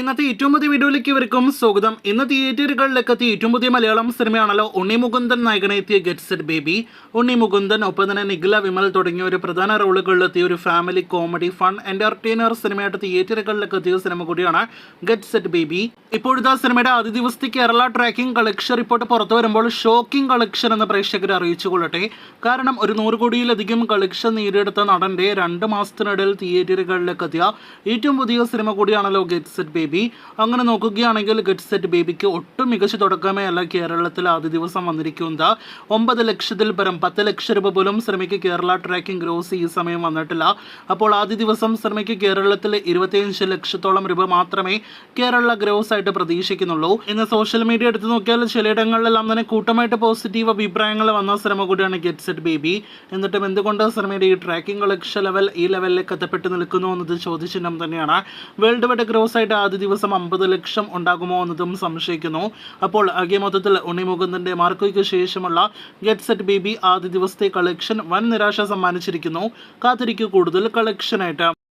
ഇന്നത്തെ ഏറ്റവും പുതിയ വീഡിയോയിലേക്ക് ഇവർക്കും സ്വാഗതം. ഇന്ന് തിയേറ്ററുകളിലേക്ക് എത്തിയ ഏറ്റവും പുതിയ Malayalam സിനിമയാണല്ലോ Unni Mukundan നായകനെത്തിയ get set baby. Unni Mukundan ഒപ്പം തന്നെ നിഖില വിമൽ തുടങ്ങിയ ഒരു പ്രധാന റോളുകളിലെത്തിയ ഒരു ഫാമിലി കോമഡി ഫൺ എന്റർടൈനർ സിനിമയായിട്ട് തിയേറ്ററുകളിലേക്ക് എത്തിയ സിനിമ കൂടിയാണ് ഗെറ്റ് സെറ്റ് ബേബി. ഇപ്പോഴത്തെ സിനിമയുടെ ആദ്യ ദിവസത്തെ കേരള ട്രാക്കിംഗ് കളക്ഷൻ റിപ്പോർട്ട് പുറത്തു വരുമ്പോൾ ഷോക്കിംഗ് കളക്ഷൻ എന്ന് പ്രേക്ഷകരെ അറിയിച്ചുകൊള്ളട്ടെ. കാരണം ഒരു 100 കോടിയിലധികം കളക്ഷൻ നേടിയെടുത്ത നടന്റെ 2 മാസത്തിനിടയിൽ തിയേറ്ററുകളിലേക്ക് എത്തിയ ഏറ്റവും പുതിയ സിനിമ കൂടിയാണല്ലോ ഗെറ്റ് സെറ്റ് ബേബി. അങ്ങനെ നോക്കുകയാണെങ്കിൽ ഗെറ്റ് സെറ്റ് ബേബിക്ക് ഒട്ടും മികച്ച തുടക്കമേ അല്ല കേരളത്തിൽ ആദ്യ ദിവസം വന്നിരിക്കുന്നത്. 9 ലക്ഷത്തിൽ പരം 10 ലക്ഷം രൂപ പോലും സിനിമയ്ക്ക് കേരള ട്രാക്കിംഗ് ഗ്രോസ് ഈ സമയം വന്നിട്ടില്ല. അപ്പോൾ ആദ്യ ദിവസം സിനിമയ്ക്ക് കേരളത്തിൽ 25 ലക്ഷത്തോളം രൂപ മാത്രമേ കേരള ഗ്രോസ് ആയിട്ട് പ്രതീക്ഷിക്കുന്നുള്ളൂ. ഇന്ന് സോഷ്യൽ മീഡിയ എടുത്തു നോക്കിയാൽ ചിലയിടങ്ങളിലെല്ലാം തന്നെ കൂട്ടമായിട്ട് പോസിറ്റീവ് അഭിപ്രായങ്ങൾ വന്ന സിനിമ കൂടിയാണ് ഗെറ്റ് സെറ്റ് ബേബി. എന്നിട്ടും എന്തുകൊണ്ട് സിനിമയുടെ ഈ ട്രാക്കിംഗ് കളക്ഷൻ ലെവൽ ഈ ലെവലിലേക്ക് എത്തപ്പെട്ട് നിൽക്കുന്നു എന്നത് ചോദ്യചിഹ്നം തന്നെയാണ്. വേൾഡ് വൈഡ് ഗ്രോസ് ആയിട്ട് ആദ്യ ദിവസം 50 ലക്ഷം ഉണ്ടാകുമോ എന്നതും സംശയിക്കുന്നു. അപ്പോൾ ആകെ മൊത്തത്തിൽ ഉണ്ണി മുകുന്ദന്റെ മാർക്കോയ്ക്ക് ശേഷമുള്ള ഗെറ്റ് സെറ്റ് ബേബി ആദ്യ ദിവസത്തെ കളക്ഷൻ വൻ നിരാശ സമ്മാനിച്ചിരിക്കുന്നു. കാത്തിരിക്കൂ കൂടുതൽ കളക്ഷനായിട്ട്.